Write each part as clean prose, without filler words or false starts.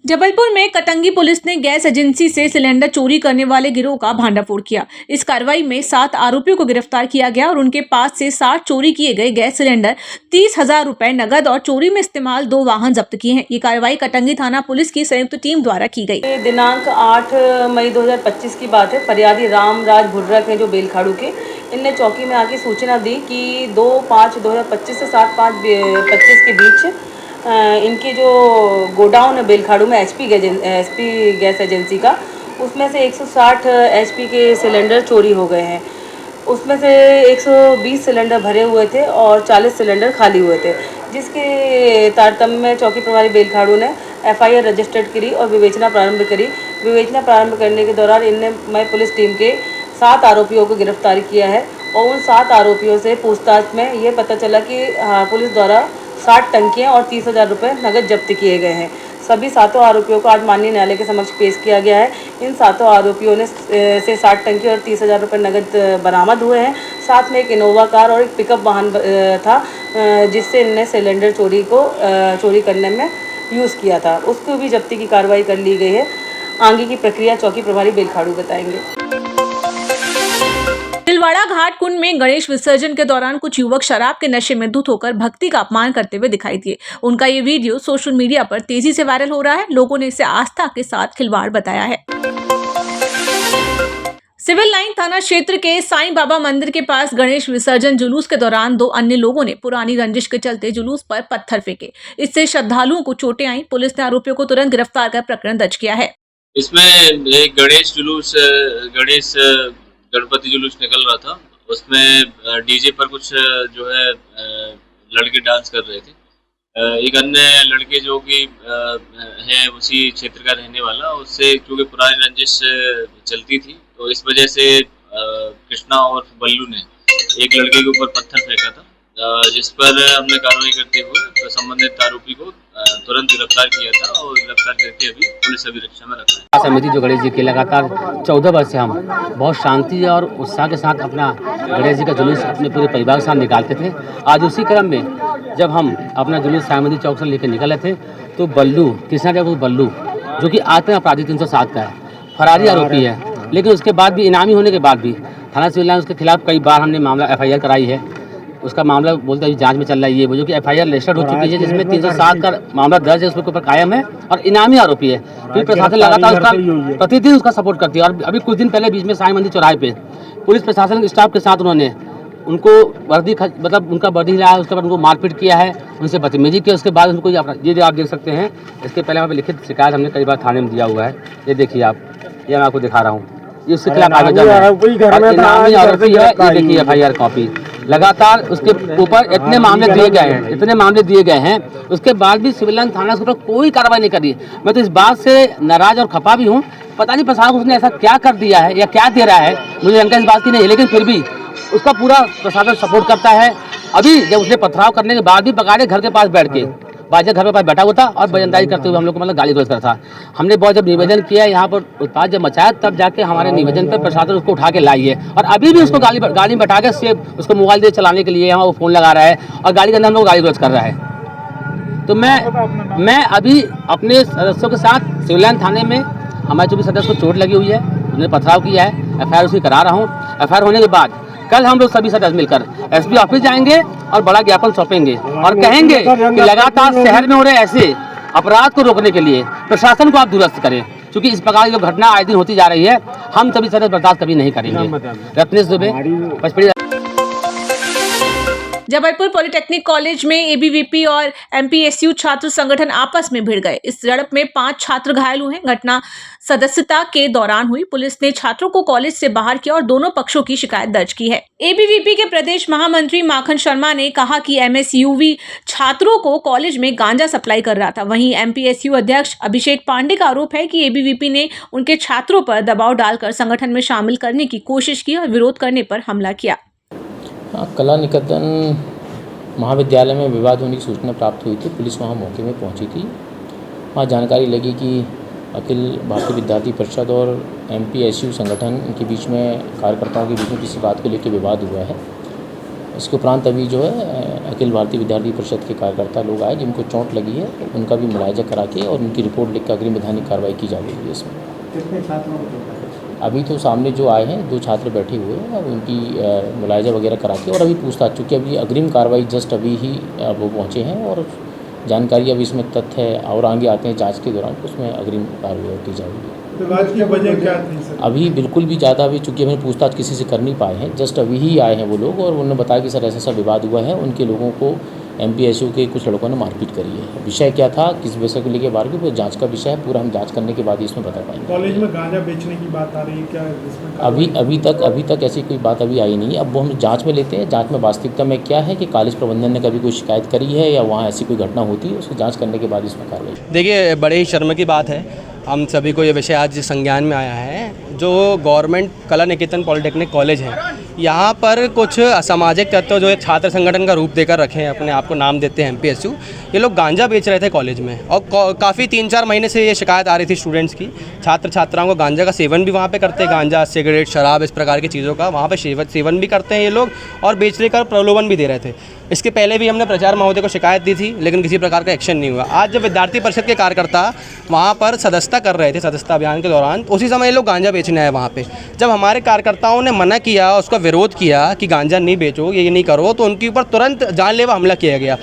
जबलपुर में कटंगी पुलिस ने gas agency से सिलेंडर चोरी करने वाले गिरोह का भांडाफोड़ किया। इस कार्रवाई में 7 आरोपियों को गिरफ्तार किया गया और उनके पास से 60 चोरी किए गए गैस सिलेंडर, 30,000 रुपए नगद और चोरी में इस्तेमाल 2 वाहन जब्त किए हैं। ये कार्रवाई कटंगी थाना पुलिस की संयुक्त टीम द्वारा की गई। दिनांक 8 मई 2025 की बात है। फरियादी रामराज भुर्रक है जो बेलखाड़ू के, इनने चौकी में आके सूचना दी कि 2/5/2025 से 7/5/25 के बीच इनकी जो गोडाउन है बेलखाड़ू में एचपी गैस एजेंसी का, उसमें से 160 एचपी के सिलेंडर चोरी हो गए हैं। उसमें से 120 सिलेंडर भरे हुए थे और 40 सिलेंडर खाली हुए थे, जिसके तारतम्य में चौकी प्रभारी बेलखाड़ू ने एफआईआर रजिस्टर्ड करी और विवेचना प्रारंभ करी। विवेचना प्रारंभ करने के दौरान इनने पुलिस टीम के 7 आरोपियों को गिरफ्तार किया है और उन 7 आरोपियों से पूछताछ में ये पता चला कि पुलिस द्वारा 60 टंकियाँ और 30,000 रुपये नगद जब्त किए गए हैं। सभी 7 आरोपियों को आज माननीय न्यायालय के समक्ष पेश किया गया है। इन 7 आरोपियों ने से 60 टंकी और 30,000 रुपये नगद बरामद हुए हैं। साथ में एक इनोवा कार और एक पिकअप वाहन था, जिससे इनने सिलेंडर चोरी करने में यूज़ किया था। उसको भी जब्ती की कार्रवाई कर ली गई है। आगे की प्रक्रिया चौकी प्रभारी बेलखाड़ू बताएंगे। तिलवाड़ा घाट कुंड में गणेश विसर्जन के दौरान कुछ युवक शराब के नशे में धुत होकर भक्ति का अपमान करते हुए दिखाई दिए। उनका ये वीडियो सोशल मीडिया पर तेजी से वायरल हो रहा है। लोगों ने इसे आस्था के साथ खिलवाड़ बताया है। सिविल लाइन थाना क्षेत्र के साईं बाबा मंदिर के पास गणेश विसर्जन जुलूस के दौरान 2 अन्य लोगों ने पुरानी रंजिश के चलते जुलूस पर पत्थर फेंके। इससे श्रद्धालुओं को चोटें आई। पुलिस ने आरोपियों को तुरंत गिरफ्तार कर प्रकरण दर्ज किया है। इसमें एक गणेश गणपति जुलूस निकल रहा था। उसमें डीजे पर कुछ जो है लड़के डांस कर रहे थे। एक अन्य लड़के जो कि है उसी क्षेत्र का रहने वाला, उससे क्योंकि पुरानी रंजिश चलती थी, तो इस वजह से कृष्णा और बल्लू ने एक लड़के के ऊपर पत्थर फेंका था, जिस पर हमने कार्रवाई करते हुए संबंधित आरोपी को तुरंत गिरफ्तार किया था और गिरफ्तार करके अभी पुलिस अभिरक्षा में रखा है। समिति जो गणेश जी की लगातार 14 वर्ष से हम बहुत शांति और उत्साह के साथ अपना गणेश जी का जुलूस अपने पूरे परिवार के साथ निकालते थे। आज उसी क्रम में जब हम अपना जुलूस सामंती चौक से लेकर निकले थे, तो बल्लू जो कि आत्म अपराधी 307 का है, फरारी आरोपी है, लेकिन उसके बाद भी इनामी होने के बाद भी थाना सिविल लाइन उसके खिलाफ कई बार हमने मामला एफआईआर कराई है। उसका मामला बोलते हैं जांच में चल रहा है। ये वो जो कि एफआईआर रजिस्टर्ड हो चुकी है, जिसमें 307 का मामला दर्ज है, उसके ऊपर कायम है और इनामी आरोपी है। फिर प्रशासन लगातार उसका प्रतिदिन उसका सपोर्ट करती है। और अभी कुछ दिन पहले बीच में साईं मंदिर चौराहे पे पुलिस प्रशासन के स्टाफ के साथ उन्होंने उनको उनका वर्दी हिलाया, उसके बाद उनको मारपीट किया है, उनसे बदतमीजी की। उसके बाद उनको ये आप देख सकते हैं, इसके पहले वहाँ पे लिखित शिकायत हमने कई बार थाने में दिया हुआ है। ये देखिए आप, ये मैं आपको दिखा रहा हूँ, ये उसके खिलाफ आवेदन है। इनामी आरोपी है, ये देखिए एफआईआर कॉपी। लगातार उसके ऊपर इतने मामले दिए गए हैं, उसके बाद भी सिविल लाइन थाना के ऊपर कोई कार्रवाई नहीं करी। मैं तो इस बात से नाराज और खपा भी हूँ। पता नहीं प्रशासन उसने ऐसा क्या कर दिया है या क्या दे रहा है, मुझे जानकारी इस बात की नहीं है, लेकिन फिर भी उसका पूरा प्रशासन सपोर्ट करता है। अभी जब उसने पथराव करने के बाद भी बकायदे घर के पास बैठ के बाजा घर के पास बैठा हुआ था और बयानबाजी करते हुए हम लोग को गाली गलौज करता था। हमने बहुत जब निवेदन किया, यहाँ पर उत्पाद जब मचाया, तब जाके हमारे निवेदन पर प्रशासन उसको उठा के लाई है और अभी भी उसको गाड़ी में बैठा के से उसको मोबाइल दे चलाने के लिए यहाँ वो फ़ोन लगा रहा है और गाड़ी के अंदर हम लोग गाली गलौज कर रहा है। तो मैं अभी अपने सदस्यों के साथ सिविल लाइन थाने में हमारे जो भी सदस्य को चोट लगी हुई है, उन्होंने पथराव किया है, एफआईआर उसकी करा रहा हूँ। एफआईआर होने के बाद कल हम लोग सभी सदस्य मिलकर एसपी ऑफिस जाएंगे और बड़ा ज्ञापन सौंपेंगे और कहेंगे कि लगातार शहर में हो रहे ऐसे अपराध को रोकने के लिए प्रशासन को आप दुरुस्त करें, क्योंकि इस प्रकार की जो घटना आए दिन होती जा रही है, हम सभी सदस्य बर्दाश्त कभी नहीं करेंगे। रत्नेश दुबे, पचपड़ी। जबलपुर पॉलिटेक्निक कॉलेज में एबीवीपी और एमपीएसयू छात्र संगठन आपस में भिड़ गए। इस झड़प में 5 छात्र घायल हुए। घटना सदस्यता के दौरान हुई। पुलिस ने छात्रों को कॉलेज से बाहर किया और दोनों पक्षों की शिकायत दर्ज की है। एबीवीपी के प्रदेश महामंत्री माखन शर्मा ने कहा कि एमएसयूवी छात्रों को कॉलेज में गांजा सप्लाई कर रहा था। वहीं एमपीएसयू अध्यक्ष अभिषेक पांडे का आरोप है कि एबीवीपी ने उनके छात्रों पर दबाव डालकर संगठन में शामिल करने की कोशिश की और विरोध करने पर हमला किया। कला निकेतन महाविद्यालय में विवाद होने की सूचना प्राप्त हुई थी। पुलिस वहां मौके में पहुंची थी। वहां जानकारी लगी कि अखिल भारतीय विद्यार्थी परिषद और एमपीएसयू संगठन के बीच में, कार्यकर्ताओं के बीच में किसी बात को लेकर विवाद हुआ है। इसके उपरांत अभी जो है अखिल भारतीय विद्यार्थी परिषद के कार्यकर्ता लोग आए जिनको चोट लगी है, उनका भी मुआयजा करा के और उनकी रिपोर्ट लिख कर अग्रिम वैधानिक कार्रवाई की जा रही है। इसमें कितने छात्रों को चोट लगी? अभी तो सामने जो आए हैं 2 छात्र बैठे हुए हैं, अब उनकी मुआयजा वगैरह करा के और अभी पूछताछ, चूँकि अभी अग्रिम कार्रवाई जस्ट अभी ही वो पहुँचे हैं और जानकारी अभी इसमें तथ्य और आगे आते हैं जांच के दौरान, उसमें अग्रिम कार्रवाई की जाएगी। विवाद की वजह क्या थी सर? अभी बिल्कुल भी ज़्यादा अभी चूँकि हमें पूछताछ किसी से कर नहीं पाए हैं, जस्ट अभी ही आए हैं वो लोग और उन्होंने बताया कि सर ऐसा विवाद हुआ है, उनके लोगों को MPSU के कुछ लड़कों ने मारपीट करी है। विषय क्या था, किस विषय को लेकर बाहर की, वो जांच का विषय है, पूरा हम जांच करने के बाद ही इसमें बता पाएंगे। कॉलेज में गांजा बेचने की बात आ रही है, क्या इसमें अभी तक ऐसी कोई बात अभी आई नहीं है। अब वो हम जांच में लेते हैं, जांच में वास्तविकता में क्या है कि कॉलेज प्रबंधन ने कभी कोई शिकायत करी है या वहाँ ऐसी कोई घटना होती है, उसको जांच करने के बाद इसमें कार्रवाई। देखिए, बड़े ही शर्म की बात है, हम सभी को ये विषय आज संज्ञान में आया है। जो गवर्नमेंट कला निकेतन पॉलिटेक्निक कॉलेज है, यहाँ पर कुछ असामाजिक तत्व जो एक छात्र संगठन का रूप देकर रखे हैं, अपने आप को नाम देते हैं MPSU, ये लोग गांजा बेच रहे थे कॉलेज में और काफ़ी 3-4 महीने से ये शिकायत आ रही थी स्टूडेंट्स की। छात्र छात्राओं को गांजा का सेवन भी वहाँ पे करते हैं, गांजा, सिगरेट, शराब, इस प्रकार की चीज़ों का वहाँ पे सेवन भी करते हैं ये लोग और बेचने का प्रलोभन भी दे रहे थे। इसके पहले भी हमने प्राचार्य महोदय को शिकायत दी थी, लेकिन किसी प्रकार का एक्शन नहीं हुआ। आज जब विद्यार्थी परिषद के कार्यकर्ता वहाँ पर सदस्यता कर रहे थे, सदस्यता अभियान के दौरान, उसी समय ये लोग गांजा बेचने आए वहाँ पे। जब हमारे कार्यकर्ताओं ने मना किया, उसका विरोध किया कि गांजा नहीं बेचो, ये नहीं करो, तो उनके ऊपर तुरंत जानलेवा हमला किया गया।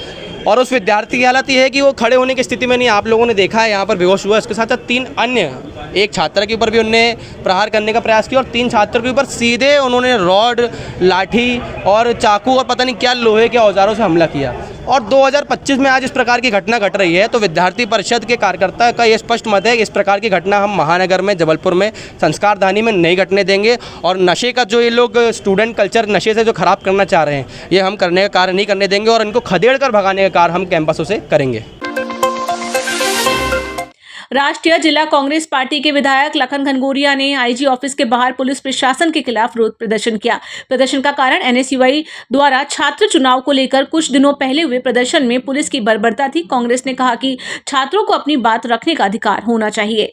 और उस विद्यार्थी की हालत ये है कि वो खड़े होने की स्थिति में नहीं, आप लोगों ने देखा है यहाँ पर बेहोश हुआ। इसके साथ साथ 3 अन्य, एक छात्र के ऊपर भी उनने प्रहार करने का प्रयास किया और 3 छात्रों के ऊपर सीधे उन्होंने रॉड, लाठी और चाकू और पता नहीं क्या लोहे के औजारों से हमला किया। और 2025 में आज इस प्रकार की घटना घट रही है, तो विद्यार्थी परिषद के कार्यकर्ता का ये स्पष्ट मत है कि इस प्रकार की घटना हम महानगर में, जबलपुर में, संस्कारधानी में नहीं घटने देंगे। और नशे का जो ये लोग स्टूडेंट कल्चर नशे से जो ख़राब करना चाह रहे हैं, ये हम करने का कार्य नहीं करने देंगे और इनको खदेड़ कर भगाने का कार्य हम कैंपसों से करेंगे। राष्ट्रीय जिला कांग्रेस पार्टी के विधायक लखन घनघोरिया ने IG ऑफिस के बाहर पुलिस प्रशासन के खिलाफ विरोध प्रदर्शन किया। प्रदर्शन का कारण NSUI द्वारा छात्र चुनाव को लेकर कुछ दिनों पहले हुए प्रदर्शन में पुलिस की बर्बरता थी। कांग्रेस ने कहा कि छात्रों को अपनी बात रखने का अधिकार होना चाहिए।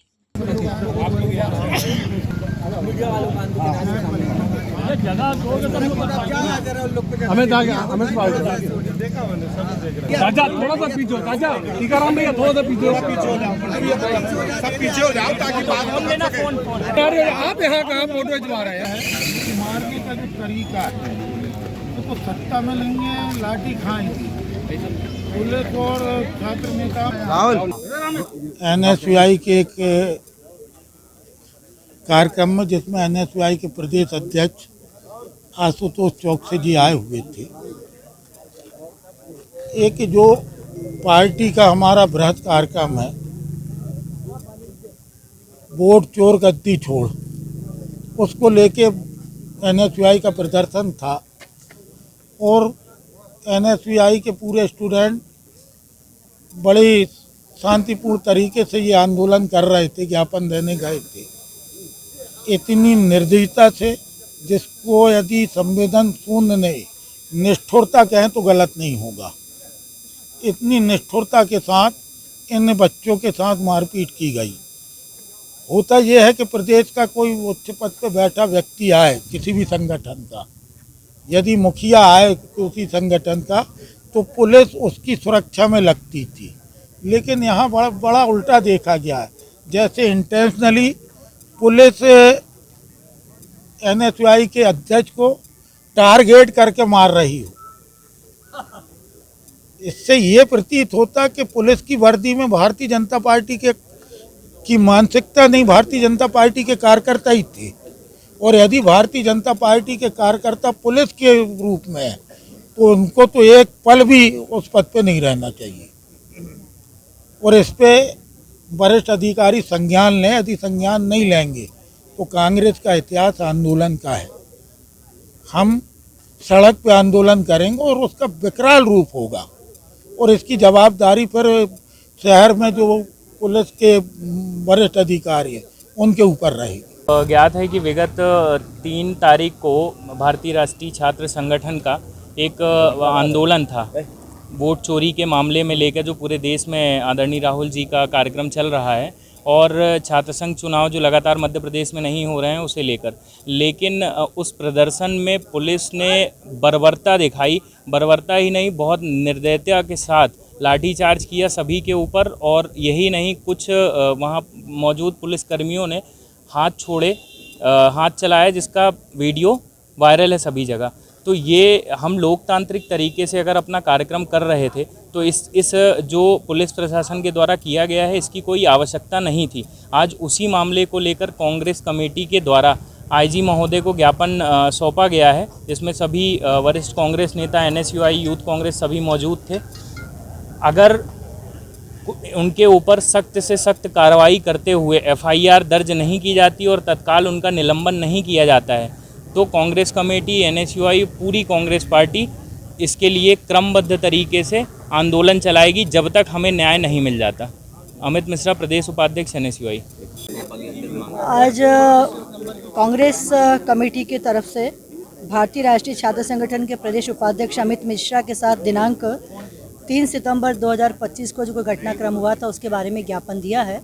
राजा थोड़ा सा पीछे, राजा टीकाराम भैया थोड़ा सा पीछे, सब पीछे हो जाओ ताकि बात हम लेना। फोन अरे आप यहाँ कहाँ फोटो खिंचवा रहे हैं? मारने का जो तरीका है उसको सत्ता में लेंगे, लाठी खाएंगे। पुलिस और छात्र नेता NSUI के एक कार्यक्रम में, जिसमें NSUI के प्रदेश अध्यक्ष आशुतोष चौकसी जी आए हुए थे, एक जो पार्टी का हमारा बृहद कार्यक्रम है, वोट चोर गद्दी छोड़, उसको लेके NSUI का प्रदर्शन था और NSUI के पूरे स्टूडेंट बड़ी शांतिपूर्ण तरीके से ये आंदोलन कर रहे थे, ज्ञापन देने गए थे। इतनी निर्दयता से, जिसको यदि संवेदन शून्य नहीं, निष्ठुरता कहें तो गलत नहीं होगा, इतनी निष्ठुरता के साथ इन बच्चों के साथ मारपीट की गई। होता यह है कि प्रदेश का कोई उच्च पद पर बैठा व्यक्ति आए किसी भी संगठन का, यदि मुखिया आए किसी संगठन का, तो पुलिस उसकी सुरक्षा में लगती थी। लेकिन यहाँ बड़ा उल्टा देखा गया है, जैसे इंटेंशनली पुलिस NSUI के अध्यक्ष को टारगेट करके मार रही हो। इससे ये प्रतीत होता कि पुलिस की वर्दी में भारतीय जनता पार्टी की मानसिकता नहीं, भारतीय जनता पार्टी के कार्यकर्ता ही थे। और यदि भारतीय जनता पार्टी के कार्यकर्ता पुलिस के रूप में है, तो उनको तो एक पल भी उस पद पे नहीं रहना चाहिए। और इस पे वरिष्ठ अधिकारी संज्ञान लें, यदि संज्ञान नहीं लेंगे तो कांग्रेस का इतिहास आंदोलन का है। हम सड़क पे आंदोलन करेंगे और उसका विकराल रूप होगा और इसकी जवाबदारी पर शहर में जो पुलिस के वरिष्ठ अधिकारी हैं उनके ऊपर रहेगी। ज्ञात है कि विगत 3 तारीख को भारतीय राष्ट्रीय छात्र संगठन का एक आंदोलन था वोट चोरी के मामले में लेकर, जो पूरे देश में आदरणीय राहुल जी का कार्यक्रम चल रहा है, और छात्र संघ चुनाव जो लगातार मध्य प्रदेश में नहीं हो रहे हैं उसे लेकर। लेकिन उस प्रदर्शन में पुलिस ने बर्बरता दिखाई, बर्बरता ही नहीं बहुत निर्दयता के साथ लाठीचार्ज किया सभी के ऊपर। और यही नहीं, कुछ वहाँ मौजूद पुलिसकर्मियों ने हाथ छोड़े, हाथ चलाया, जिसका वीडियो वायरल है सभी जगह। तो ये हम लोकतांत्रिक तरीके से अगर अपना कार्यक्रम कर रहे थे तो इस जो पुलिस प्रशासन के द्वारा किया गया है इसकी कोई आवश्यकता नहीं थी। आज उसी मामले को लेकर कांग्रेस कमेटी के द्वारा आईजी महोदय को ज्ञापन सौंपा गया है, जिसमें सभी वरिष्ठ कांग्रेस नेता, NSUI, यूथ कांग्रेस सभी मौजूद थे। अगर उनके ऊपर सख्त से सख्त कार्रवाई करते हुए FIR दर्ज नहीं की जाती और तत्काल उनका निलंबन नहीं किया जाता है तो कांग्रेस कमेटी, NSUI, पूरी कांग्रेस पार्टी इसके लिए क्रमबद्ध तरीके से आंदोलन चलाएगी जब तक हमें न्याय नहीं मिल जाता। अमित मिश्रा, प्रदेश उपाध्यक्ष, NSUI। आज कांग्रेस कमेटी की तरफ से भारतीय राष्ट्रीय छात्र संगठन के प्रदेश उपाध्यक्ष अमित मिश्रा के साथ दिनांक 3 सितंबर 2025 को जो घटनाक्रम हुआ था उसके बारे में ज्ञापन दिया है।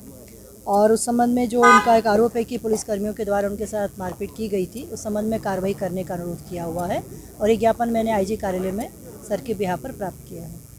और उस संबंध में जो उनका एक आरोप है कि पुलिसकर्मियों के द्वारा उनके साथ मारपीट की गई थी, उस संबंध में कार्रवाई करने का अनुरोध किया हुआ है। और ये ज्ञापन मैंने IG कार्यालय में सर के बिहाफ पर प्राप्त किया है।